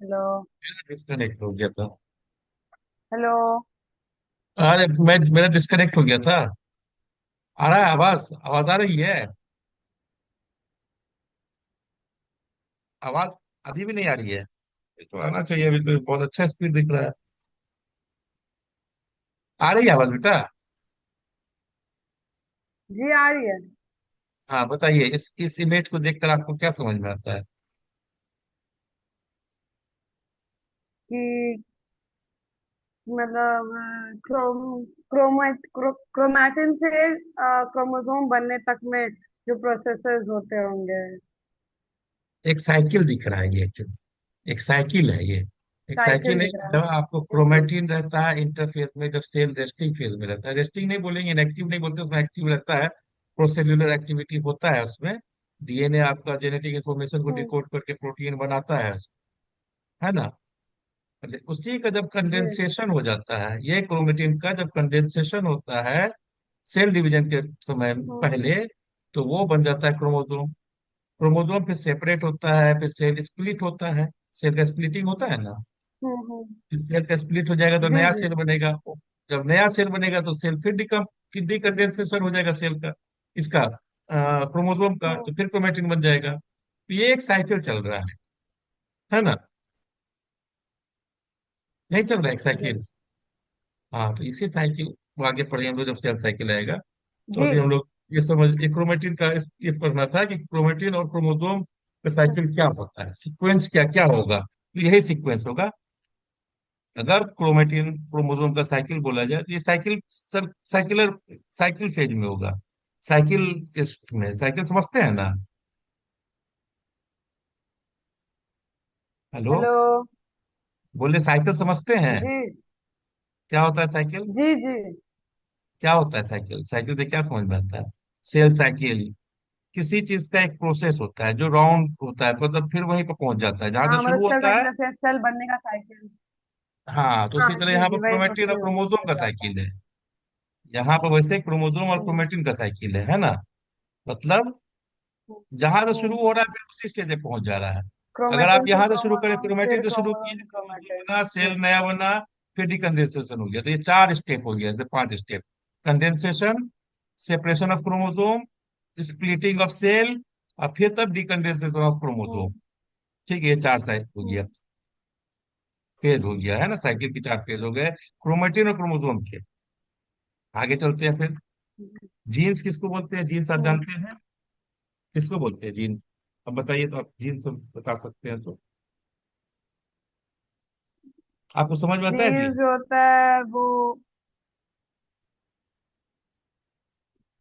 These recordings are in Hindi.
हेलो। डिस्कनेक्ट हो गया था। हेलो। अरे मैं मेरा डिस्कनेक्ट हो गया था। आ रहा है आवाज, आवाज आ रही है। आवाज अभी भी नहीं आ रही है। ये तो आना चाहिए, अभी तो बहुत अच्छा स्पीड दिख रहा है। आ रही है आवाज बेटा। जी आ रही है। हाँ बताइए, इस इमेज को देखकर आपको क्या समझ में आता है। कि मतलब क्रोमैटिन से क्रोमोसोम बनने तक में जो प्रोसेसेस होते होंगे। एक साइकिल दिख रहा है ये एक्चुअली। एक साइकिल है ये। एक साइकिल साइकिल है। दिख रहा जब है। आपको जी जी। क्रोमेटिन रहता है इंटरफेज में, जब सेल रेस्टिंग फेज में रहता है, रेस्टिंग नहीं बोलेंगे, इनएक्टिव नहीं बोलते, उसमें एक्टिव रहता है। प्रोसेल्यूलर एक्टिविटी होता है उसमें। डीएनए आपका जेनेटिक इंफॉर्मेशन को हम्म। डिकोड करके प्रोटीन बनाता है ना। उसी का जब जी। कंडेंसेशन हो जाता है, ये क्रोमेटिन का जब कंडेंसेशन होता है सेल डिवीजन के समय हम्म पहले, तो वो बन जाता है क्रोमोसोम। क्रोमोसोम फिर सेपरेट होता है, फिर सेल स्प्लिट होता है। सेल का स्प्लिटिंग होता है ना। हम्म। फिर सेल का स्प्लिट हो जाएगा तो जी नया जी। सेल बनेगा। जब नया सेल बनेगा तो सेल फिर डिकंडेंसेशन हो जाएगा सेल का, इसका क्रोमोसोम का, हम्म। तो फिर क्रोमेटिन बन जाएगा। तो ये एक साइकिल चल रहा है ना। नहीं चल रहा है एक जी साइकिल। हाँ, तो इसी साइकिल को आगे पढ़ेंगे हम लोग जब सेल साइकिल आएगा। तो जी। अभी हम लोग ये समझ, ये क्रोमेटिन का ये पढ़ना था कि क्रोमेटिन और क्रोमोसोम का साइकिल क्या होता है, सीक्वेंस क्या क्या होगा, तो यही सीक्वेंस होगा। अगर क्रोमेटिन क्रोमोसोम का साइकिल बोला जाए तो ये साइकिल सर साइकिलर साइकिल फेज में होगा। साइकिल इसमें साइकिल समझते हैं ना। हेलो। हेलो। बोले साइकिल समझते हैं। जी क्या होता है साइकिल। जी। जी क्या होता है साइकिल, साइकिल से क्या समझ में आता है। सेल साइकिल किसी चीज का एक प्रोसेस होता है जो राउंड होता है, मतलब फिर वहीं पर पहुंच जाता है जहां से हाँ, मतलब शुरू सेल होता है। साइकिल जैसे सेल बनने का साइकिल। हाँ, तो हाँ उसी तरह जी यहाँ जी, पर वही क्रोमेटिन और प्रोसेस क्रोमोसोम हो का जाता है। साइकिल है। यहाँ पर वैसे क्रोमोसोम और हम्म क्रोमेटिन का साइकिल है ना। मतलब हम्म जहां से शुरू हम्म। हो रहा है फिर उसी स्टेज पे पहुंच जा रहा है। अगर आप क्रोमेटिन से यहाँ से शुरू करें, क्रोमोसोम, क्रोमेटिन फिर से शुरू किए, क्रोमोसोम से क्रोमोसोम क्रोमेटिन। बना, जी। सेल नया बना, फिर डिकंडेंसेशन हो गया, तो ये चार स्टेप हो गया, ऐसे पांच step. Condensation, separation of chromosome, splitting of cell, और फिर तब डिकंडेंसेशन ऑफ क्रोमोसोम। हम्म ठीक है, ये चार साइड हो गया, हम्म। फेज हो गया है ना, साइकिल के चार फेज हो गए क्रोमेटिन और क्रोमोसोम के। आगे चलते हैं फिर। जीन्स किसको बोलते हैं, जीन्स आप हम्म। जानते हैं। किसको बोलते हैं जीन। अब बताइए, तो आप जीन सब बता सकते हैं तो। आपको समझ में आता है जीन्स जीन। जो होता है वो,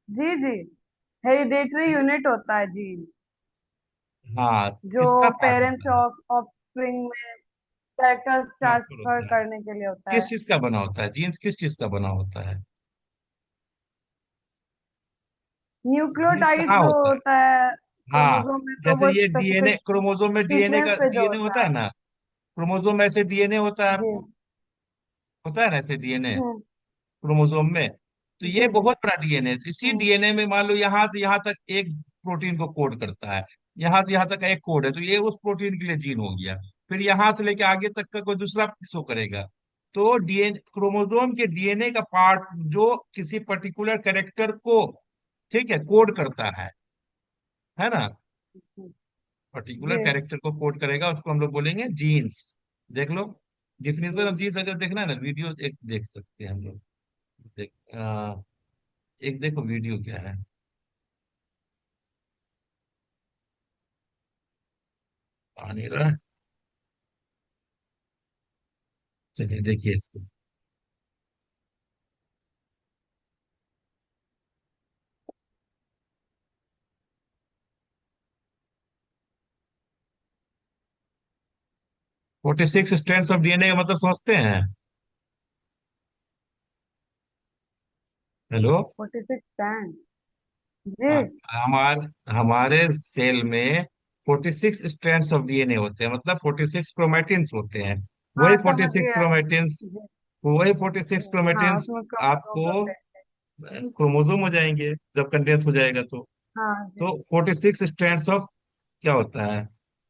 जी जी, हेरिडेटरी जीन, यूनिट होता है जीन। हाँ, जो किसका पार्ट पेरेंट्स होता है। ऑफ ऑफस्प्रिंग में कैरेक्टर्स ट्रांसफर ट्रांसफर होता है। करने के लिए होता किस है। चीज का बना होता है जीन्स, किस चीज का बना होता है। जीन्स न्यूक्लियोटाइड कहाँ जो होता है। होता है हाँ, क्रोमोसोम में, तो जैसे वो ये डीएनए, स्पेसिफिक क्रोमोसोम में डीएनए सीक्वेंस का पे जो डीएनए होता होता है है। ना। क्रोमोसोम में ऐसे डीएनए होता है जी। आपको, होता है ना ऐसे डीएनए हम्म। क्रोमोसोम में। तो ये जी जी। बहुत बड़ा डीएनए, इसी हम्म डीएनए में मान लो यहाँ से यहाँ तक एक प्रोटीन को कोड करता है। यहाँ से यहाँ तक एक कोड है, तो ये उस प्रोटीन के लिए जीन हो गया। फिर यहाँ से लेके आगे तक का कोई दूसरा शो करेगा। तो डीएनए, क्रोमोसोम के डीएनए का पार्ट जो किसी पर्टिकुलर कैरेक्टर को, ठीक है, कोड करता है ना। पर्टिकुलर जी। कैरेक्टर को कोड करेगा, उसको हम लोग बोलेंगे जीन्स। देख लो, डिफिनेशन ऑफ हम्म। जीन्स अगर देखना है ना, वीडियो एक देख सकते हैं हम लोग। देख एक देखो वीडियो क्या है। आ नहीं रहा है। चलिए देखिए इसको। 46 स्ट्रैंड्स ऑफ डीएनए का मतलब समझते हैं। हेलो। 46 स्टैंड। जी। हाँ, हमारे सेल में 46 स्ट्रैंड्स ऑफ डीएनए होते हैं, मतलब 46 क्रोमेटिन्स होते हैं। वही हाँ, फोर्टी समझ सिक्स गया। क्रोमेटिन्स जी। वही 46 हाँ, क्रोमेटिन्स उसमें क्रोमोसोम आपको होते हैं। क्रोमोसोम हो जाएंगे जब कंडेंस हो जाएगा तो। हाँ जी। तो 46 स्ट्रैंड्स ऑफ क्या होता है,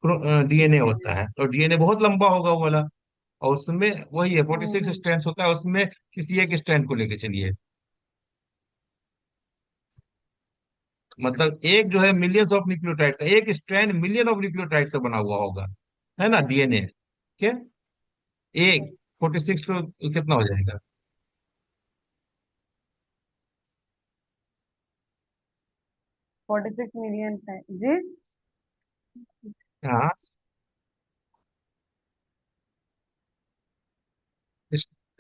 डीएनए जी होता है, तो डीएनए बहुत लंबा होगा वो वाला। और उसमें वही है, 46 हम्म स्ट्रैंड्स होता है उसमें। किसी एक स्ट्रैंड को लेके चलिए, मतलब एक जो है मिलियंस ऑफ न्यूक्लियोटाइड का, एक स्ट्रैंड मिलियन ऑफ न्यूक्लियोटाइड से बना हुआ होगा, है ना डीएनए। क्या, एक 46 तो कितना हो जाएगा? 46 मिलियन है जी। हाँ,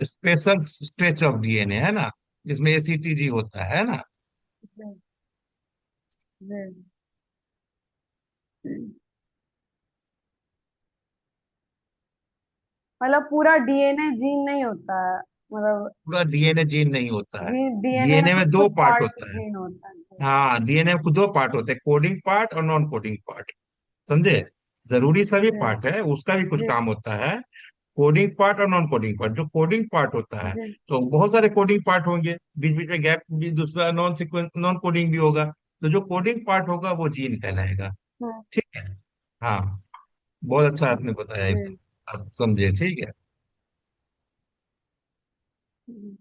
स्पेशल स्ट्रेच ऑफ डीएनए है ना, जिसमें एसीटीजी होता है ना। जी जी। मतलब पूरा डीएनए जीन नहीं होता है, मतलब पूरा डीएनए जीन नहीं होता है। जी डीएनए में डीएनए में कुछ दो कुछ पार्ट पार्ट होता है। जीन होता है जी। हाँ, डीएनए में दो पार्ट होते हैं, कोडिंग पार्ट और नॉन कोडिंग पार्ट। समझे? जरूरी सभी जी पार्ट है, उसका भी कुछ जी काम होता है। कोडिंग पार्ट और नॉन कोडिंग पार्ट, जो कोडिंग पार्ट होता है, जी। तो बहुत सारे कोडिंग पार्ट होंगे, बीच बीच में गैप भी, दूसरा नॉन सीक्वेंस नॉन कोडिंग भी होगा। तो जो कोडिंग पार्ट होगा वो जीन कहलाएगा। हम्म, ठीक है। हाँ, बहुत अच्छा आपने बताया एकदम। जी आप समझे, ठीक है। हम्म,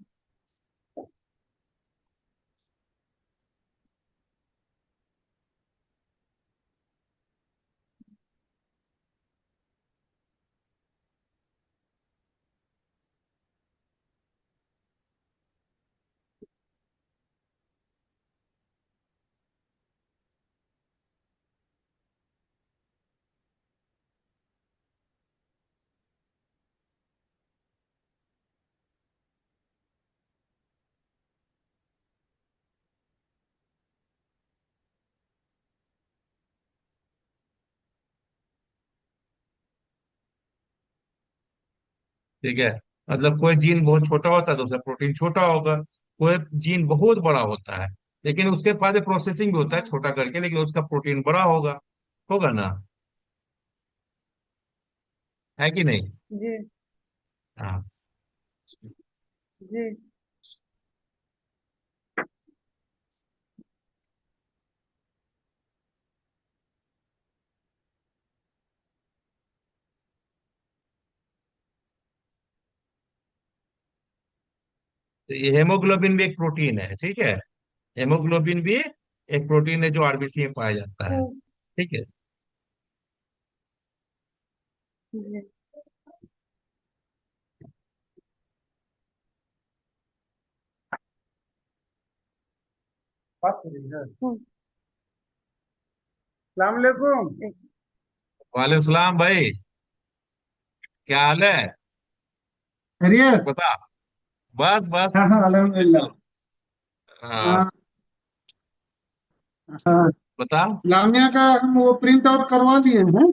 ठीक है, मतलब कोई जीन बहुत छोटा होता है तो उसका प्रोटीन छोटा होगा, कोई जीन बहुत बड़ा होता है, लेकिन उसके बाद प्रोसेसिंग भी होता है हम्म, छोटा करके, लेकिन उसका प्रोटीन बड़ा होगा। होगा ना? है कि नहीं? जी हाँ। जी तो ये हेमोग्लोबिन भी एक प्रोटीन है, ठीक है। हेमोग्लोबिन भी एक प्रोटीन है जो आरबीसी में पाया जाता है। हम्म, ठीक है। जी बात करेंगे सर। हम्म, सलाम अलैकुम। वालेकुम सलाम भाई, क्या हाल है? खैरियत। बता। बस बस। हाँ हाँ अल्हम्दुलिल्लाह। हाँ, हाँ हाँ। बता। लामिया का हम वो प्रिंट आउट करवा दिए हैं।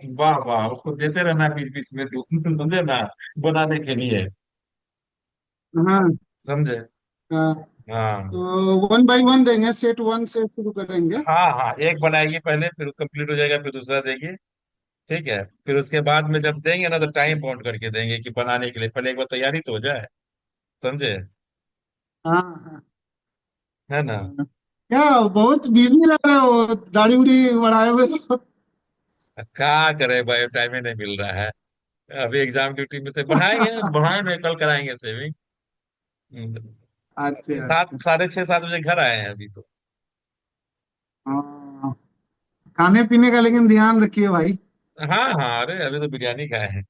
वाह वाह, उसको देते रहना बीच बीच में तू समझे ना, बनाने के लिए। हाँ समझे? हाँ। हाँ तो 1 बाई 1 देंगे, सेट 1 से शुरू करेंगे। हाँ हाँ, एक बनाएगी पहले, फिर कंप्लीट हो जाएगा, फिर दूसरा देगी। ठीक है, फिर उसके बाद में जब देंगे ना तो टाइम बाउंड करके देंगे कि बनाने के लिए पहले एक बार तैयारी तो हो जाए। समझे? हाँ हाँ है ना? हाँ। क्या बहुत बिजी लग रहे हो, दाढ़ी उड़ी बढ़ाए हुए हो। क्या करे भाई, टाइम ही नहीं मिल रहा है। अभी एग्जाम ड्यूटी में थे, बढ़ाएंगे बढ़ाएंगे, कल कराएंगे सेविंग। अच्छा सात, अच्छा। 6:30 7 बजे घर आए हैं अभी तो। हाँ, खाने पीने का लेकिन ध्यान रखिए भाई। हाँ हाँ, अरे अभी तो बिरयानी खाए हैं।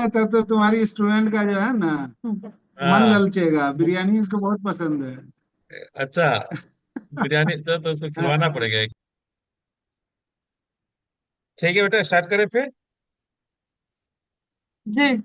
तब तो तुम्हारी स्टूडेंट का जो है ना मन हाँ। ललचेगा, बिरयानी इसको बहुत पसंद है। अच्छा, बिरयानी तो उसको खिलवाना हाँ। पड़ेगा। ठीक है बेटा, स्टार्ट करें फिर। जी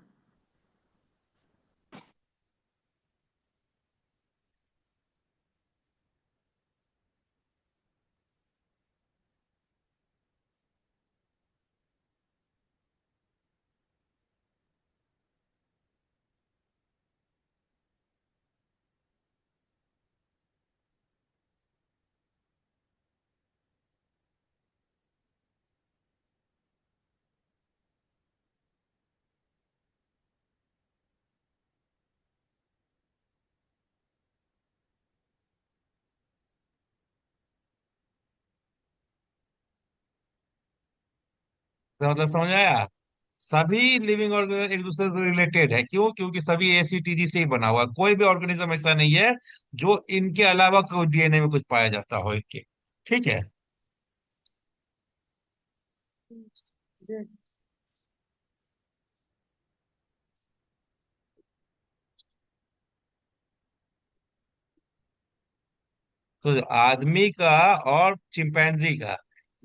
तो मतलब समझ आया। सभी लिविंग ऑर्गेनिज्म एक दूसरे से रिलेटेड है, क्यों? क्योंकि सभी एसीटीजी से ही बना हुआ है, कोई भी ऑर्गेनिज्म ऐसा नहीं है जो इनके अलावा कोई डीएनए में कुछ पाया जाता हो इनके। ठीक है। जी। तो आदमी का और चिंपैंजी का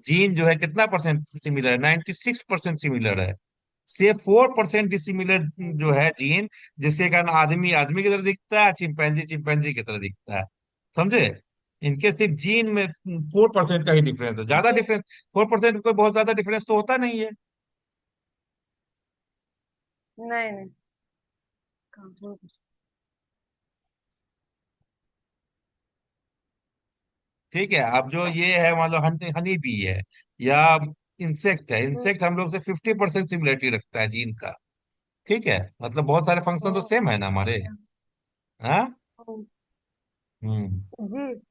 जीन जो है कितना परसेंट सिमिलर है? 96% सिमिलर है। सिर्फ 4% डिसिमिलर जो है जीन, जिसके कारण आदमी आदमी की तरह दिखता है, चिंपैंजी चिंपैंजी की तरह दिखता है। समझे? इनके सिर्फ जीन में 4% का ही डिफरेंस है, ज्यादा जी। डिफरेंस 4% कोई बहुत ज्यादा डिफरेंस तो होता नहीं है। नहीं नहीं। कहाँ? ठीक है। अब जो ये है मान लो हनी हनी बी है या इंसेक्ट है, हम्म। इंसेक्ट हम लोग से 50% सिमिलरिटी रखता है जीन का। ठीक है, मतलब बहुत सारे फंक्शन तो सेम है ना हमारे। हाँ। हम्म। हम्म। जी।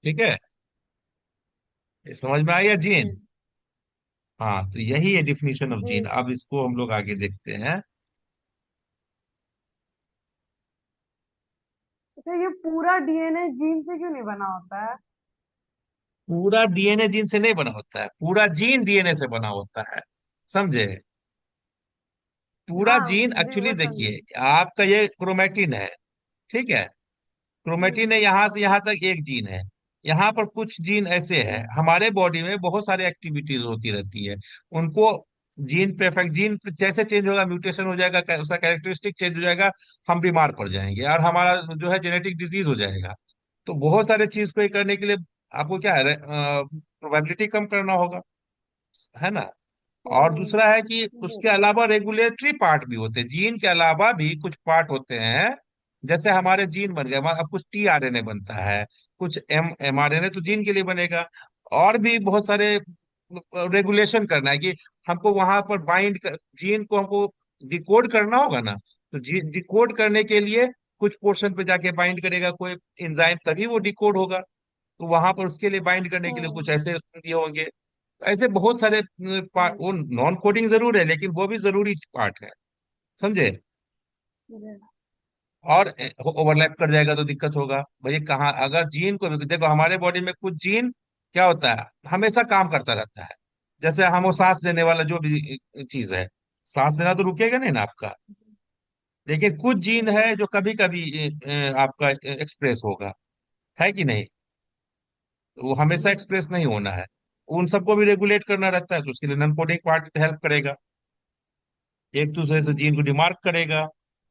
ठीक है, ये समझ में आया जी। जीन? हाँ, तो यही है डिफिनीशन ऑफ जीन। जी। अब इसको हम लोग आगे देखते हैं। अच्छा, ये पूरा डीएनए जीन से क्यों नहीं बना होता है? पूरा डीएनए जीन से नहीं बना होता है, पूरा जीन डीएनए से बना होता है। समझे? पूरा हाँ जीन जी, एक्चुअली वो समझे। देखिए, आपका ये क्रोमेटिन है। ठीक है, हम्म। क्रोमेटिन है, यहाँ से यहाँ तक एक जीन है। यहाँ पर कुछ जीन ऐसे हैं, हम्म। हमारे बॉडी में बहुत सारी एक्टिविटीज होती रहती है। उनको जीन पे जीन जैसे चेंज होगा, म्यूटेशन हो जाएगा, उसका कैरेक्टरिस्टिक चेंज हो जाएगा, हम बीमार पड़ जाएंगे और हमारा जो है जेनेटिक डिजीज हो जाएगा। तो बहुत सारे चीज को ये करने के लिए आपको क्या है, प्रोबेबिलिटी कम करना होगा, है ना? और हम्म। दूसरा है कि जी। उसके अलावा रेगुलेटरी पार्ट भी होते हैं, जीन के अलावा भी कुछ पार्ट होते हैं। जैसे हमारे जीन बन गए, अब कुछ टीआरएनए बनता है, कुछ एमआरएनए तो जीन के लिए बनेगा। और भी बहुत सारे रेगुलेशन करना है कि हमको वहां पर जीन को हमको डिकोड करना होगा ना। तो जीन डिकोड करने के लिए कुछ पोर्शन पे जाके बाइंड करेगा कोई एंजाइम, तभी वो डिकोड होगा। तो वहां पर उसके लिए बाइंड करने के लिए कुछ हम्म। ऐसे दिए होंगे। ऐसे बहुत सारे पार्ट, हम्म। वो नॉन कोडिंग जरूर है लेकिन वो भी जरूरी पार्ट है। समझे? जी। और ओवरलैप कर जाएगा तो दिक्कत होगा भाई। कहाँ अगर जीन को भी देखो, हमारे बॉडी में कुछ जीन क्या होता है, हमेशा काम करता रहता है। जैसे हम वो सांस लेने वाला जो भी चीज है, सांस लेना तो रुकेगा नहीं ना आपका। लेकिन कुछ जीन है जो कभी कभी आपका एक्सप्रेस होगा, है कि नहीं? वो हमेशा जी। एक्सप्रेस नहीं होना है। उन सबको भी रेगुलेट करना रहता है, तो उसके लिए नॉन कोडिंग पार्ट हेल्प करेगा, एक दूसरे से जीन को डिमार्क करेगा।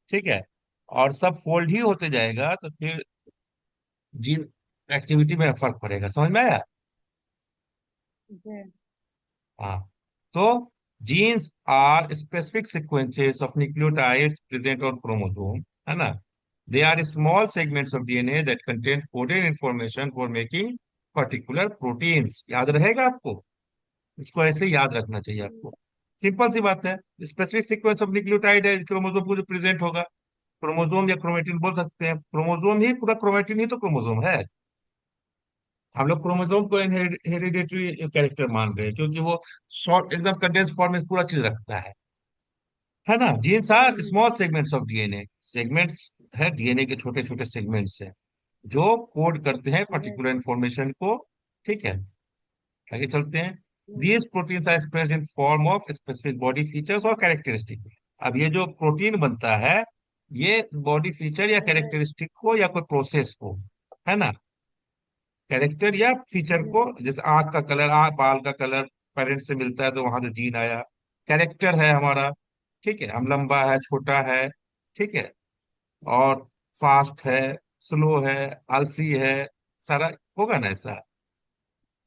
ठीक है, और सब फोल्ड ही होते जाएगा तो फिर जीन एक्टिविटी में फर्क पड़ेगा। समझ में आया? जी। हाँ। तो genes are specific sequences of nucleotides present on chromosome, है ना? They are small segments of DNA that contain coded information for making particular proteins. याद रहेगा आपको, इसको ऐसे ही याद रखना चाहिए आपको। सिंपल सी बात है। स्पेसिफिक सीक्वेंस ऑफ न्यूक्लियोटाइड है क्रोमोसोम को जो प्रेजेंट होगा। क्रोमोसोम या क्रोमेटिन बोल सकते हैं, क्रोमोसोम ही पूरा क्रोमेटिन ही तो क्रोमोसोम है। हम लोग क्रोमोसोम को हेरिडेटरी कैरेक्टर मान रहे हैं, क्योंकि वो शॉर्ट एकदम कंडेंस फॉर्म में पूरा चीज रखता है ना। Genes are hmm. Small segments of DNA. Segments है डीएनए के, छोटे छोटे सेगमेंट्स है जो कोड करते हैं जी। पर्टिकुलर इंफॉर्मेशन को। ठीक है, आगे चलते हैं। Hmm. These proteins are express in form of specific body features और कैरेक्टरिस्टिक। अब ये जो प्रोटीन बनता है, ये बॉडी फीचर या जी। कैरेक्टरिस्टिक को या कोई प्रोसेस को, है ना, कैरेक्टर या फीचर जी। को, जैसे आंख का कलर, आंख बाल का कलर पेरेंट से मिलता है तो वहां से जीन आया। कैरेक्टर है हमारा, ठीक है, हम लंबा है, छोटा है, ठीक है, और फास्ट है, स्लो है, आलसी है, सारा होगा ना ऐसा।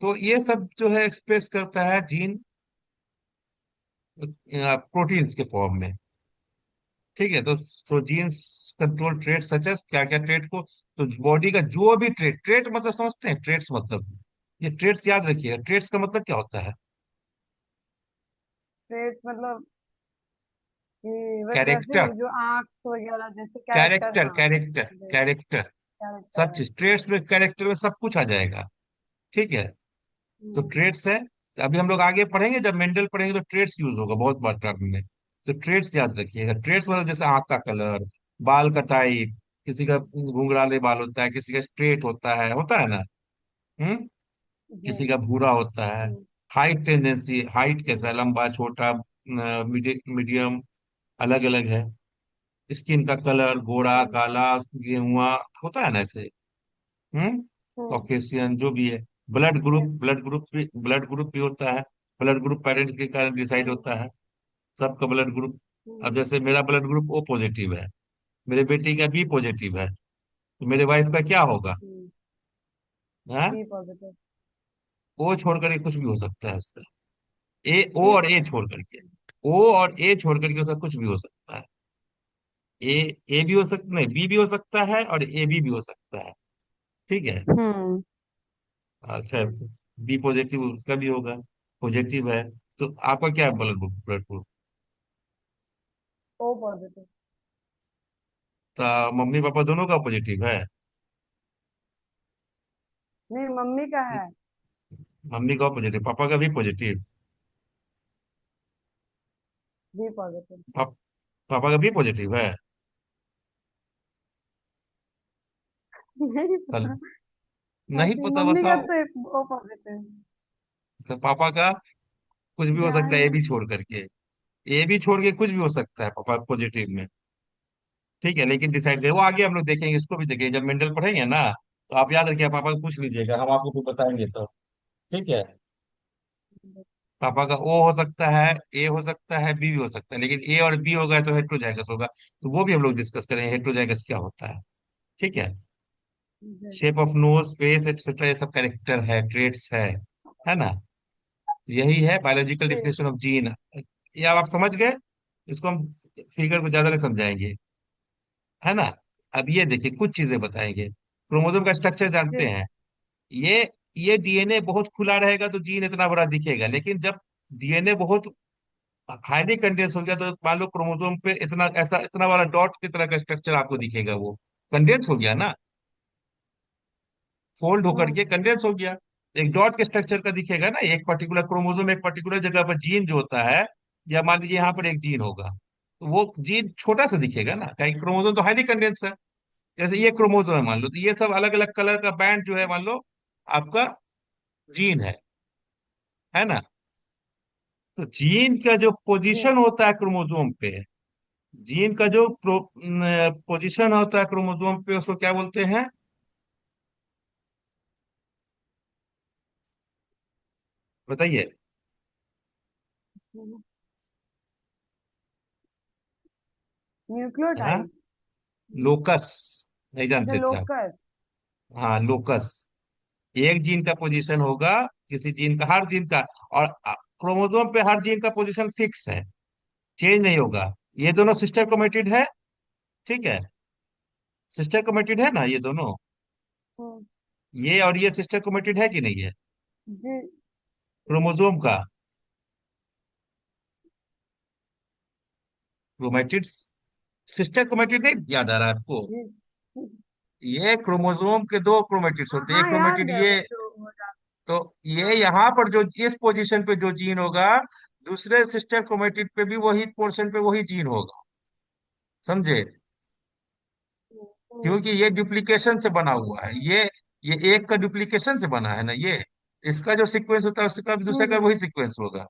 तो ये सब जो है एक्सप्रेस करता है जीन प्रोटीन्स के फॉर्म में। ठीक है, तो genes control trait such as, क्या क्या ट्रेट को, तो बॉडी का जो भी ट्रेट, ट्रेट मतलब समझते हैं, ट्रेट्स मतलब, ये ट्रेट्स याद रखिएगा, ट्रेट्स का मतलब क्या होता है। ट्रेट मतलब कि बस वैसे कैरेक्टर, ही जो आंख वगैरह जैसे कैरेक्टर, कैरेक्टर, हाँ। कैरेक्टर, कैरेक्टर, सब कैरेक्टर। चीज ट्रेड्स में, कैरेक्टर में सब कुछ आ जाएगा। ठीक है, तो हम्म। ट्रेड्स है। तो अभी हम लोग आगे पढ़ेंगे, जब मेंडल पढ़ेंगे तो ट्रेड्स यूज होगा बहुत बार टर्म में। तो ट्रेड्स याद रखिएगा। ट्रेड्स मतलब जैसे आंख का कलर, बाल का टाइप, किसी का घुंघराले बाल होता है, किसी का स्ट्रेट होता है ना। हम्म, जी। किसी का भूरा होता है। हम्म। हाइट टेंडेंसी, हाइट कैसा हम्म। है, लंबा छोटा मीडियम, अलग अलग है। स्किन का कलर, गोरा हम्म। काला गेहुआ, होता है ना ऐसे। हम्म, हम्म। कॉकेशियन जो भी है। ब्लड ग्रुप, जी। ब्लड ग्रुप भी होता है। ब्लड ग्रुप पेरेंट्स के कारण डिसाइड हम्म। होता है, सबका ब्लड ग्रुप। अब हम्म। जैसे मेरा ब्लड ग्रुप ओ पॉजिटिव है, मेरे बेटी का बी पॉजिटिव है, तो मेरे वाइफ का क्या होगा। हम्म। हाँ, बी पॉजिटिव। ओ छोड़ करके कुछ भी हो सकता है उसका। ए, ओ बी और ए छोड़ पॉजिटिव। करके, ओ और ए छोड़ करके उसका कुछ भी हो सकता है। ए, ए भी हो सकता, नहीं, बी भी हो सकता है और ए भी हो सकता है। ठीक है, हम्म। अच्छा, बी पॉजिटिव उसका भी होगा, पॉजिटिव है। तो आपका क्या है ब्लड ग्रुप। O positive. तो मम्मी पापा दोनों का पॉजिटिव है। नहीं, मम्मी का है। मम्मी का पॉजिटिव, पापा का भी पॉजिटिव। B positive. पापा का भी पॉजिटिव है। नहीं कल, पता। नहीं ऐसी पता, मम्मी का बताओ। तो एक ओ पॉजिटिव। तो पापा का कुछ भी हो सकता ध्यान है, ए नहीं। भी छोड़ करके, ए भी छोड़ के कुछ भी हो सकता है पापा पॉजिटिव में। ठीक है, लेकिन डिसाइड करें वो आगे हम लोग देखेंगे, इसको भी देखेंगे जब मेंडल पढ़ेंगे ना। तो आप याद रखिए, पापा को पूछ लीजिएगा, हम आपको फिर बताएंगे तो। ठीक है, पापा का ओ हो सकता है, ए हो सकता है, बी भी हो सकता है, लेकिन ए और बी होगा तो हेट्रोजाइगस होगा। तो वो भी हम लोग डिस्कस करेंगे, हेट्रोजाइगस क्या होता है। ठीक है, जी। Shape of nose, face etcetera, ये सब कैरेक्टर है, ट्रेट्स है ना। तो यही है बायोलॉजिकल जी। Definition of gene. ये अब आप समझ गए, इसको हम फिगर को ज्यादा नहीं समझाएंगे, है ना। अब ये देखिए कुछ चीजें बताएंगे। क्रोमोसोम का स्ट्रक्चर जानते जी। हैं। ये ये डीएनए बहुत खुला रहेगा तो जीन इतना बड़ा दिखेगा, लेकिन जब डीएनए बहुत हाईली कंडेंस हो गया तो मान लो क्रोमोसोम पे इतना, ऐसा इतना बड़ा डॉट की तरह का स्ट्रक्चर आपको दिखेगा, वो कंडेंस हो गया ना, फोल्ड होकर हम्म। के कंडेंस हो गया। एक डॉट के स्ट्रक्चर का दिखेगा ना, एक पर्टिकुलर क्रोमोसोम एक पर्टिकुलर जगह पर जीन जो होता है, या मान लीजिए यहाँ पर एक जीन होगा, तो वो जीन छोटा सा दिखेगा ना, कहीं क्रोमोसोम तो हाईली कंडेंस है। जैसे ये क्रोमोसोम है मान लो, तो ये सब अलग अलग कलर का बैंड जो है मान लो आपका जीन है ना। तो जीन का जो जी। पोजीशन होता है क्रोमोसोम पे, जीन का जो पोजीशन होता है क्रोमोसोम पे, उसको क्या बोलते हैं, बताइए। हाँ, न्यूक्लियोटाइड। लोकस, नहीं अच्छा, जानते थे आप। लोकस। हाँ, लोकस। एक जीन का पोजीशन होगा, किसी जीन का, हर जीन का, और क्रोमोसोम पे हर जीन का पोजीशन फिक्स है, चेंज नहीं होगा। ये दोनों सिस्टर क्रोमेटिड है, ठीक है, सिस्टर क्रोमेटिड है ना ये दोनों, हम्म। ये और ये सिस्टर क्रोमेटिड है कि नहीं है, जी। क्रोमोसोम का क्रोमेटिड, सिस्टर क्रोमेटिड नहीं याद आ रहा है आपको। जी। ये क्रोमोसोम के दो क्रोमेटिड्स हाँ होते हैं, एक हाँ, याद क्रोमेटिड है ये, वो जो तो ये यहाँ पर जो इस पोजीशन पे जो जीन होगा, दूसरे सिस्टर क्रोमेटिड पे भी वही पोर्शन पे वही जीन होगा। समझे? हम्म, क्योंकि ये डुप्लीकेशन से बना हुआ है, ये एक का डुप्लीकेशन से बना है ना ये। इसका जो सीक्वेंस होता है उसका भी दूसरे का हम्म, वही सीक्वेंस होगा।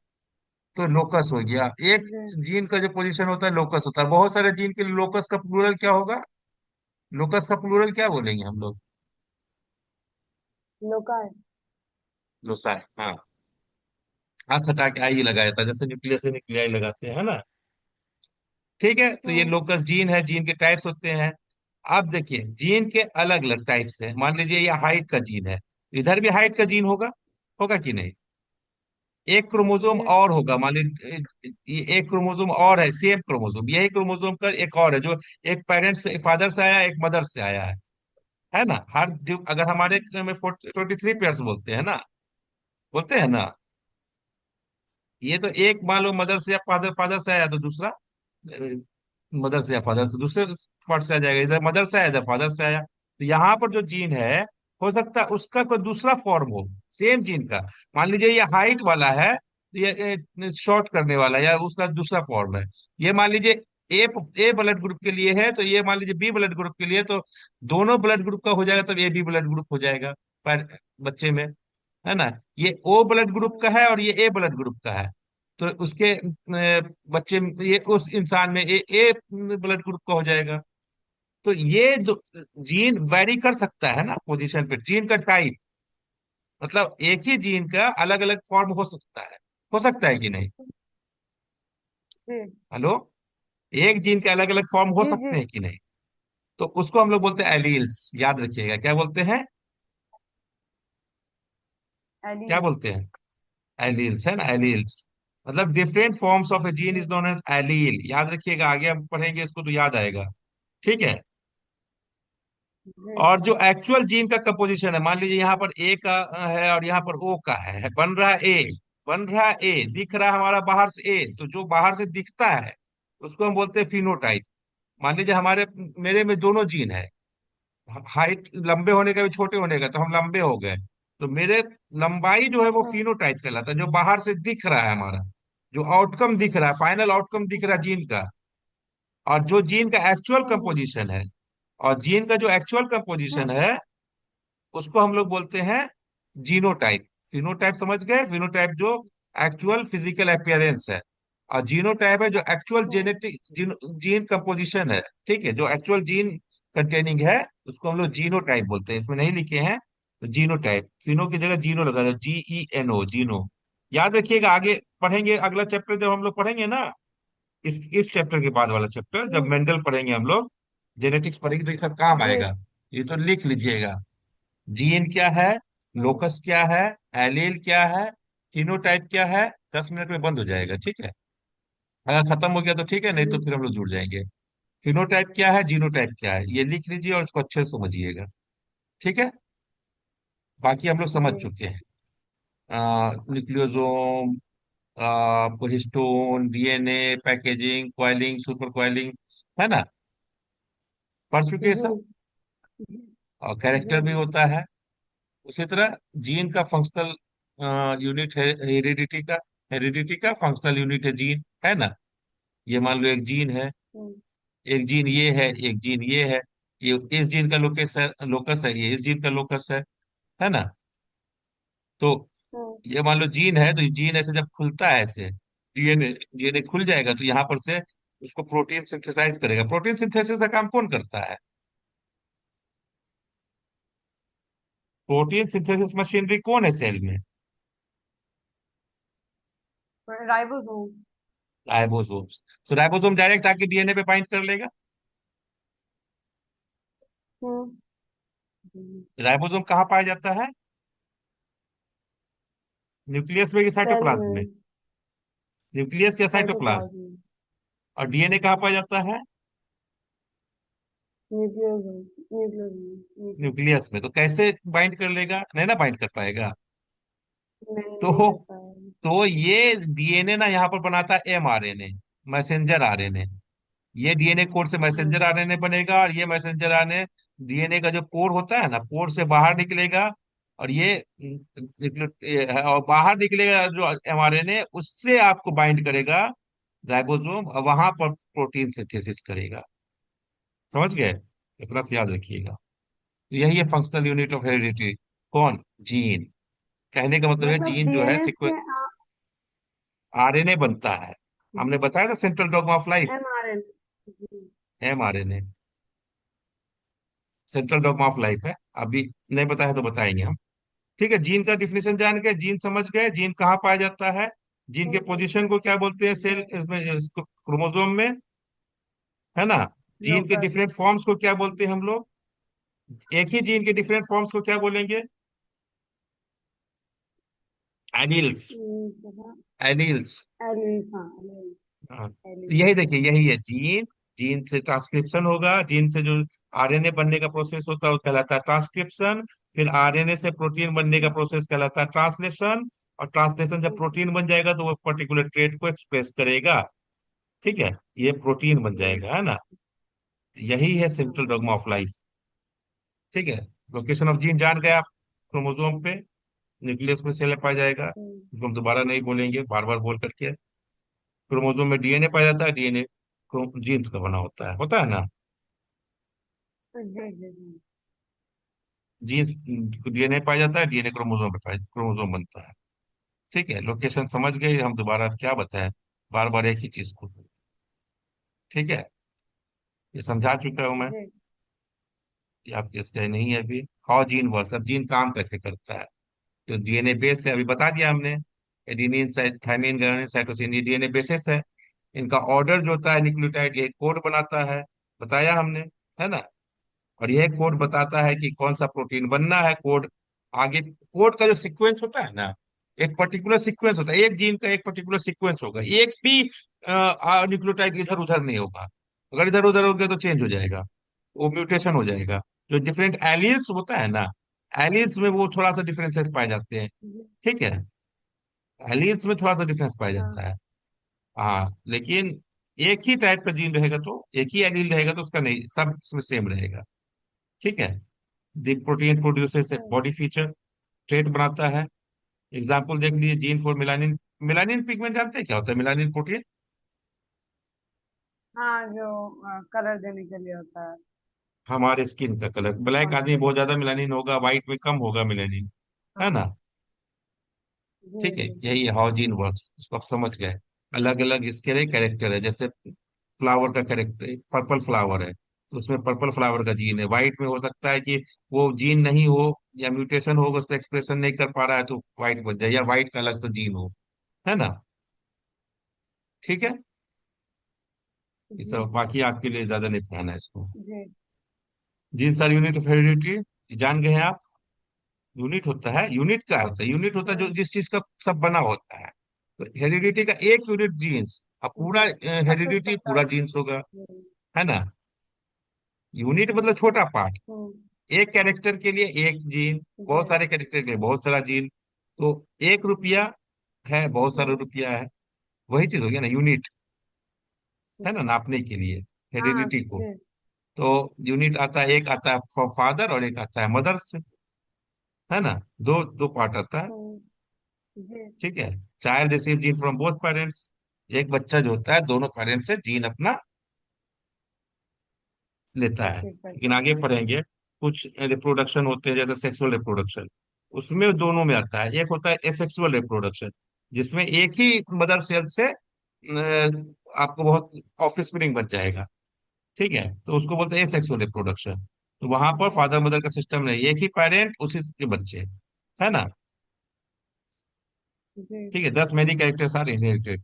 तो लोकस हो गया एक। जी। जीन का जो पोजीशन होता है लोकस होता है। बहुत सारे जीन के लिए लोकस का प्लूरल क्या होगा? लोकस का प्लूरल क्या बोलेंगे हम लोग? लोका है। लोसाई, हाँ। हाँ, सटा के आई ही लगाया था, जैसे न्यूक्लियस से न्यूक्लियाई लगाते हैं, है ना। ठीक है, तो ये हम्म, लोकस जीन है, जीन के टाइप्स होते हैं। अब देखिए जीन के अलग अलग टाइप्स हैं। मान लीजिए ये हाइट का जीन है, इधर भी हाइट का जीन होगा, होगा कि नहीं? एक क्रोमोसोम जी। और होगा, मान लीजिए ये एक क्रोमोसोम और है, सेम क्रोमोसोम, यही क्रोमोसोम का एक और है जो एक पेरेंट्स से, फादर से आया, एक मदर से आया है ना। अगर हमारे में 23 पेयर्स बोलते हैं ना, बोलते हैं ना। ये तो एक मान लो मदर से या फादर फादर से आया तो दूसरा मदर से या फादर से दूसरे पार्ट से आ जाएगा। इधर मदर से आया, इधर फादर से आया, तो यहाँ पर जो जीन है, हो सकता है उसका कोई दूसरा फॉर्म हो सेम जीन का। मान लीजिए ये हाइट वाला है, ये शॉर्ट करने वाला है, या उसका दूसरा फॉर्म है। ये मान लीजिए ए ए ब्लड ग्रुप के लिए है, तो ये मान लीजिए बी ब्लड ग्रुप के लिए, तो दोनों ब्लड ग्रुप का हो जाएगा, तब ए बी ब्लड ग्रुप हो जाएगा पर बच्चे में, है ना। ये ओ ब्लड ग्रुप का है और ये ए ब्लड ग्रुप का है, तो उसके बच्चे ये उस इंसान में ए ब्लड ग्रुप का हो जाएगा। तो ये जीन वैरी कर सकता है ना पोजीशन पे, जीन का टाइप, मतलब एक ही जीन का अलग अलग फॉर्म हो सकता है कि नहीं? जी। हेलो, एक जीन के अलग अलग फॉर्म हो जी। जी। सकते हैं कि नहीं? तो उसको हम लोग बोलते हैं एलील्स। याद रखिएगा, क्या बोलते हैं? क्या एलील। बोलते हैं? एलील्स, है ना, एलील्स। मतलब different forms of a gene is जी। Known as allele. याद रखिएगा, आगे हम पढ़ेंगे इसको तो याद आएगा। ठीक है। जी। और जो एक्चुअल जीन का कंपोजिशन है, मान लीजिए यहाँ पर ए का है और यहाँ पर ओ का है, बन रहा है ए, बन रहा है ए, दिख रहा है हमारा बाहर से ए, तो जो बाहर से दिखता है उसको हम बोलते हैं फिनोटाइप। मान लीजिए हमारे मेरे में दोनों जीन है, हाइट लंबे होने का भी छोटे होने का, तो हम लंबे हो गए, तो मेरे लंबाई जो है वो हम्म, फिनोटाइप कहलाता है, जो बाहर से दिख रहा है हमारा, जो आउटकम दिख रहा है, फाइनल आउटकम दिख रहा है जीन का। और जो जीन का एक्चुअल हम्म, कंपोजिशन है, और जीन का जो एक्चुअल कंपोजिशन हम्म, है उसको हम लोग बोलते हैं जीनोटाइप। फिनोटाइप समझ गए? फिनोटाइप जो एक्चुअल फिजिकल अपियरेंस है, और जीनोटाइप है जो एक्चुअल हम्म, जेनेटिक जीन कंपोजिशन है। ठीक है, जो एक्चुअल जीन कंटेनिंग है उसको हम लोग जीनोटाइप बोलते हैं। इसमें नहीं लिखे हैं तो जीनोटाइप, फिनो की जगह जीनो लगा दो, GENO, जीनो। याद रखिएगा, आगे पढ़ेंगे अगला चैप्टर जब हम लोग पढ़ेंगे ना, इस चैप्टर के बाद वाला चैप्टर जब हम्म, मेंडल पढ़ेंगे हम लोग, जेनेटिक्स पढ़ेंगे, तो ये सब काम जी। आएगा। ये तो लिख लीजिएगा। जीन क्या है, हम्म, लोकस क्या है, एलील क्या है, फिनोटाइप क्या है। 10 मिनट में बंद हो जाएगा, ठीक है। अगर खत्म हो गया तो ठीक है, नहीं तो जी। फिर हम लोग जुड़ जाएंगे। फिनोटाइप क्या है, जीनोटाइप क्या है, ये लिख लीजिए और इसको अच्छे से समझिएगा। ठीक है, बाकी हम लोग समझ जी। चुके हैं। Nucleosome, histone, DNA, packaging, coiling, super coiling, है ना, पढ़ चुके हैं जी। सब। जी। और जी। कैरेक्टर भी होता है। उसी तरह जीन का फंक्शनल यूनिट है हेरिडिटी का फंक्शनल यूनिट है जीन, है ना। ये मान लो एक जीन है, हम्म, एक जीन ये है, एक जीन ये है, ये इस जीन का लोकस है, ये इस जीन का लोकस है ना। तो हम्म, ये मान लो जीन है, तो ये जीन ऐसे जब खुलता है, ऐसे डीएनए खुल जाएगा, तो यहाँ पर से उसको प्रोटीन सिंथेसाइज करेगा। प्रोटीन सिंथेसिस का काम कौन करता है? प्रोटीन सिंथेसिस मशीनरी कौन है सेल में? राइबोसोम। राइबोसोम्स। तो राइबोसोम डायरेक्ट आके डीएनए पे बाइंड कर लेगा। हम्म, हम्म, राइबोसोम कहाँ पाया जाता है? न्यूक्लियस में कि सेल साइटोप्लाज्म में? में। न्यूक्लियस या साइटोप्लाज्म? साइटोप्लाज्म। और डीएनए कहाँ पाया जाता है? न्यूक्लियोसोम। न्यूक्लियोसोम। न्यूक्लियोसोम। न्यूक्लियस में। तो कैसे बाइंड कर लेगा? नहीं ना बाइंड कर पाएगा। नहीं, नहीं तो कर पाएगा। तो ये डीएनए ना यहाँ पर बनाता है mRNA, मैसेंजर आरएनए। ये डीएनए कोड से मैसेंजर आरएनए बनेगा, और ये मैसेंजर आरएनए डीएनए का जो पोर होता है ना, पोर से बाहर निकलेगा, और और बाहर निकलेगा जो mRNA, उससे आपको बाइंड करेगा राइबोसोम, और वहां पर प्रोटीन सिंथेसिस करेगा। समझ गए? इतना से याद रखिएगा। तो यही है फंक्शनल यूनिट ऑफ हेरिडिटी। कौन? जीन। कहने का मतलब है मतलब जीन जो है डीएनए सीक्वेंस से आरएनए बनता है। हमने बताया था central dogma of life, mRNA. mRNA central dogma of life है। अभी नहीं बताया तो बताएंगे हम। ठीक है, जीन का डिफिनेशन जान गए, जीन समझ गए, जीन कहाँ पाया जाता है, जीन के पोजीशन को क्या बोलते हैं सेल इसमें क्रोमोसोम में, है ना? जीन के लोकस। डिफरेंट फॉर्म्स को क्या बोलते हैं हम लोग? एक ही जीन के डिफरेंट फॉर्म्स को क्या बोलेंगे? एलील्स। एलील्स। एलील, हाँ एलील। हाँ, तो एलील। यही देखिए, यही है जीन। जीन से ट्रांसक्रिप्शन होगा, जीन से जो आरएनए बनने का प्रोसेस होता है वो कहलाता है ट्रांसक्रिप्शन। फिर आरएनए से प्रोटीन बनने का प्रोसेस कहलाता है ट्रांसलेशन। और ट्रांसलेशन जब प्रोटीन बन जाएगा तो वो पर्टिकुलर ट्रेट को एक्सप्रेस करेगा। ठीक है, ये प्रोटीन बन जाएगा, है ना? तो यही है सेंट्रल डॉग्मा ऑफ लाइफ। ठीक है, लोकेशन ऑफ जीन जान गए आप। क्रोमोसोम पे, न्यूक्लियस में सेल पाया जाएगा, इसको हम दोबारा नहीं बोलेंगे बार बार बोल करके। क्रोमोसोम में डीएनए पाया जाता है, डीएनए जीन्स का बना होता है ना? जी जी जी। जीन्स, डीएनए पाया जाता है, डीएनए क्रोमोसोम पे पाया, क्रोमोसोम बनता है। ठीक है, लोकेशन समझ गए, हम दोबारा क्या बताएं बार बार एक ही चीज को। ठीक है, ये समझा चुका हूं मैं। जी। ये आपके इसका नहीं है अभी। हाउ जीन वर्क, अब जीन काम कैसे करता है। तो डीएनए बेस है, अभी बता दिया हमने। एडेनिन, थाइमिन, गुआनिन, साइटोसिन, ये डीएनए बेसिस है। इनका ऑर्डर जो होता है न्यूक्लियोटाइड, ये कोड बनाता है, बताया हमने, है ना? और यह कोड बताता है कि कौन सा प्रोटीन बनना है। कोड आगे, कोड का जो सीक्वेंस होता है ना, एक पर्टिकुलर सीक्वेंस होता है, एक जीन का एक पर्टिकुलर सीक्वेंस होगा, एक भी न्यूक्लियोटाइड इधर उधर नहीं होगा। अगर इधर उधर हो गया तो चेंज हो जाएगा, वो म्यूटेशन हो जाएगा। जो डिफरेंट एलील्स होता है ना, एलील्स में वो थोड़ा सा डिफरेंसेस पाए जाते हैं। जी। ठीक है, एलील्स में थोड़ा सा डिफरेंस पाया हाँ। जाता है। हाँ, लेकिन एक ही टाइप का जीन रहेगा तो, एक ही एलील रहेगा तो उसका नहीं, सब इसमें सेम रहेगा। ठीक है, the protein produces A hmm, body feature, trait बनाता है। एग्जाम्पल देख लीजिए, gene for melanin. Melanin pigment जानते हैं क्या होता है? मिलानिन प्रोटीन हाँ जो कलर देने के लिए होता है। हमारे स्किन का कलर, ब्लैक आदमी कॉन्ट्रेस्ट। बहुत ज्यादा मिलानिन होगा, व्हाइट में कम होगा मिलानिन, है हाँ। ना? जी ठीक है, जी जी। यही है हाउ जीन वर्क्स, इसको आप समझ गए। अलग अलग इसके लिए कैरेक्टर है, जैसे फ्लावर का कैरेक्टर, पर्पल फ्लावर है तो उसमें पर्पल फ्लावर का जीन है। व्हाइट में हो सकता है कि वो जीन नहीं हो, या म्यूटेशन होगा, उसका एक्सप्रेशन नहीं कर पा रहा है तो व्हाइट बन जाए, या व्हाइट का अलग से जीन हो, है ना? ठीक है, ये जी सब बाकी आपके लिए ज्यादा नहीं पढ़ाना है इसको। जी। Genes are unit of heredity, जान गए हैं आप। यूनिट होता है, यूनिट क्या होता है? यूनिट होता है जो हम्म, जिस चीज का सब बना होता है। तो हेरिडिटी का एक यूनिट जीन्स, अब पूरा जी। सब कुछ हेरिडिटी पता। पूरा जीन्स होगा, जी। है ना? यूनिट मतलब छोटा पार्ट। हम्म, एक कैरेक्टर के लिए एक जीन, जी। बहुत सारे कैरेक्टर के लिए बहुत सारा जीन। तो 1 रुपया है, बहुत सारा हम्म, रुपया है, वही चीज हो गया ना यूनिट, है ना, नापने के लिए हाँ हेरिडिटी को। जी। तो यूनिट आता है, एक आता है फॉर फादर और एक आता है मदर से, है ना? दो दो पार्ट आता है। हम्म, जी। ठीक है, child receive gene from both parents, एक बच्चा जो होता है दोनों पेरेंट्स से जीन अपना लेता है। ठीक है। लेकिन आगे पढ़ेंगे, कुछ रिप्रोडक्शन होते हैं जैसे सेक्सुअल रिप्रोडक्शन, उसमें दोनों में आता है। एक होता है एसेक्सुअल रिप्रोडक्शन, जिसमें एक ही मदर सेल से आपको बहुत ऑफस्प्रिंग बन जाएगा। ठीक है, तो उसको बोलते हैं एसेक्सुअल रिप्रोडक्शन। तो वहां पर जी फादर मदर का सिस्टम नहीं, एक ही पेरेंट उसी के बच्चे, है ना? जी। ठीक है, 10 many characters are inherited,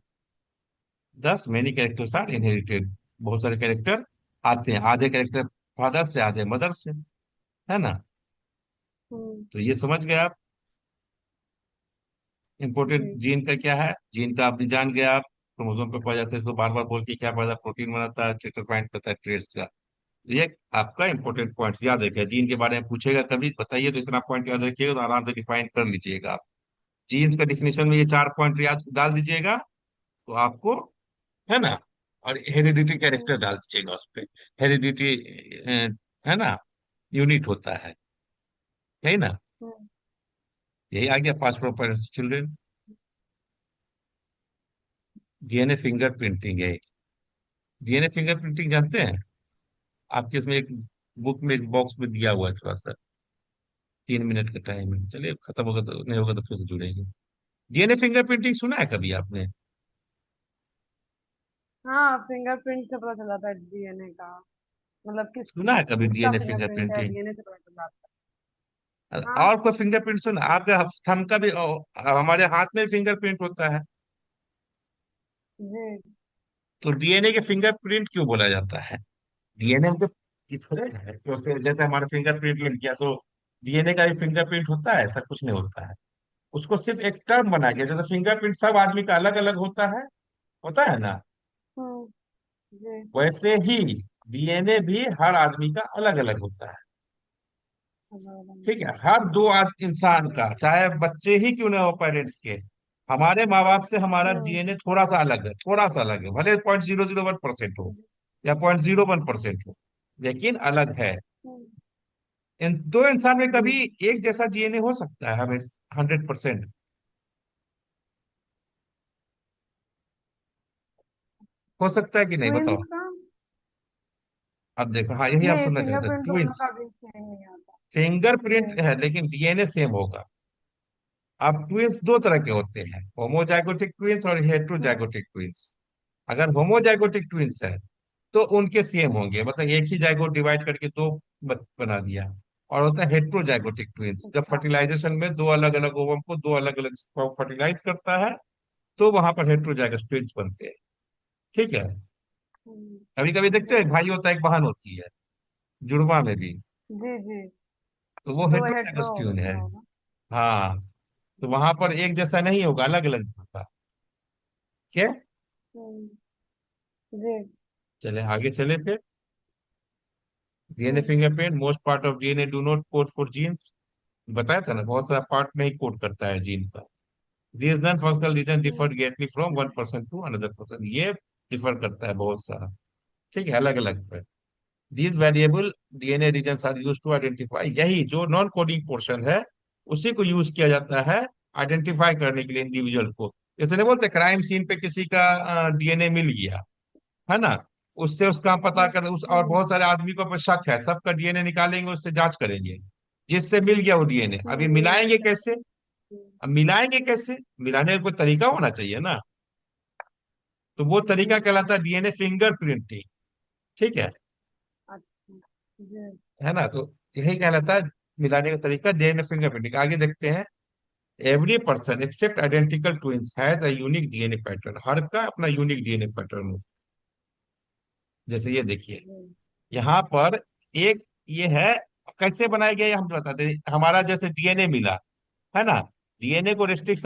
10 many characters are inherited, बहुत सारे कैरेक्टर आते हैं, आधे कैरेक्टर फादर से, आधे मदर से, है ना? हम्म, तो ये समझ गए आप। इम्पोर्टेंट जी जीन का क्या है, जीन का आप भी जान गए आप। क्रोमोसोम पे पाया जाता है, इसको बार बार बोल के क्या पता, प्रोटीन बनाता है, ट्रिटर फाइंड करता है ट्रेड्स का। तो ये आपका इंपॉर्टेंट पॉइंट्स याद रखिए, जीन के बारे में पूछेगा कभी बताइए तो इतना पॉइंट याद रखिएगा तो आराम से डिफाइन कर लीजिएगा आप। जीन्स का डिफिनेशन में ये 4 पॉइंट याद डाल दीजिएगा तो आपको, है ना? और हेरिडिटी कैरेक्टर हम्म, डाल दीजिएगा उस पे। हेरिडिटी, है ना, यूनिट होता है ना? हम्म, यही आ गया पासपोर्ट पर चिल्ड्रन। डीएनए फिंगर प्रिंटिंग है। डीएनए फिंगर प्रिंटिंग जानते हैं? आपके इसमें एक बुक में एक बॉक्स में दिया हुआ है थोड़ा सा। 3 मिनट का टाइम है, चलिए खत्म होगा तो नहीं होगा तो फिर से जुड़ेंगे। डीएनए फिंगर प्रिंटिंग सुना है कभी आपने? हाँ, फिंगरप्रिंट से पता चला था डीएनए का। मतलब सुना है कभी किसका डीएनए फिंगर फिंगरप्रिंट है, प्रिंटिंग? डीएनए से पता चला था। हाँ और कोई फिंगरप्रिंट सुना आपके? थंब का भी हमारे हाथ में फिंगरप्रिंट होता है। जी। तो डीएनए के फिंगरप्रिंट क्यों बोला जाता है? डीएनए में तो ये थोड़े है कि जैसे हमारा फिंगरप्रिंट लग गया तो डीएनए का भी फिंगरप्रिंट होता है, ऐसा कुछ नहीं होता है। उसको सिर्फ एक टर्म बनाया गया, जैसे फिंगरप्रिंट सब आदमी का अलग अलग होता है ना। हम्म। जी। वैसे ही डीएनए भी हर आदमी का अलग अलग होता है। ठीक है, हर दो इंसान का, चाहे बच्चे ही क्यों ना हो पेरेंट्स के, हमारे माँ बाप से हमारा हम्म। डीएनए थोड़ा सा अलग है, थोड़ा सा अलग है, भले 0.001% हो या 0.01% हो, लेकिन अलग है। हम्म। इन दो इंसान में जी। कभी एक जैसा डीएनए हो सकता है हमें? 100%? हो सकता है कि नहीं ट्विंस बताओ? का। अब देखो, हाँ यही आप नहीं, सुनना चाहते हैं, फिंगरप्रिंट दोनों ट्विंस। का भी सेम नहीं आता। फिंगरप्रिंट जी। है लेकिन डीएनए सेम होगा। अब ट्विंस दो तरह के होते हैं, होमोजाइगोटिक ट्विंस और हम्म। Heterozygotic twins. अगर होमोजाइगोटिक ट्विंस है तो उनके सेम होंगे, मतलब एक ही जाइगोट डिवाइड करके दो बना दिया। और होता है हेट्रोजाइगोटिक ट्विंस, जब अच्छा। फर्टिलाइजेशन में दो अलग अलग ओवम को दो अलग अलग फर्टिलाइज करता है, तो वहां पर हेट्रोजाइगस ट्विंस बनते हैं। ठीक है। हम्म। कभी कभी देखते हैं एक जी। भाई होता है एक बहन होती है, जुड़वा में भी, जी। जी। तो वो तो वो हेट्रो हेट्रोजाइगस ट्विन है। उसमें होगा। हाँ, तो वहां पर एक जैसा नहीं होगा, अलग अलग होगा। क्या? हम्म। जी। चले आगे चले फिर। DNA hmm. Fingerprint, most part of DNA do not code for genes. बताया था ना, बहुत सारा पार्ट नहीं कोड करता है जीन का। This non functional region differ hmm. Greatly from one person to another person, ये डिफर करता है बहुत सारा। ठीक है, अलग अलग पर। These variable DNA region are use to identify, यही जो नॉन कोडिंग पोर्शन है उसी को यूज किया जाता है आइडेंटिफाई करने के लिए इंडिविजुअल को। जैसे नहीं बोलते क्राइम सीन पे किसी का डीएनए मिल गया, है ना, उससे उसका पता कर उस, और हम्म। बहुत सारे आदमी को पर शक है, सबका डीएनए निकालेंगे, उससे जांच करेंगे, जिससे मिल गया वो डीएनए, अभी हम्म। मिलाएंगे कैसे? अब मिलाएंगे कैसे? मिलाने का कोई तरीका होना चाहिए ना। तो वो तरीका जी। कहलाता है डीएनए फिंगरप्रिंटिंग। ठीक अच्छा। जी। है ना, तो यही कहलाता है मिलाने का तरीका डीएनए फिंगरप्रिंटिंग। आगे देखते हैं। Every person except identical twins has a unique DNA pattern, हर का अपना यूनिक डीएनए पैटर्न। जैसे ये देखिए, जी। यहाँ पर एक ये है, कैसे बनाया गया ये हम बताते हैं। हमारा जैसे डीएनए मिला, है ना, डीएनए को रिस्ट्रिक्शन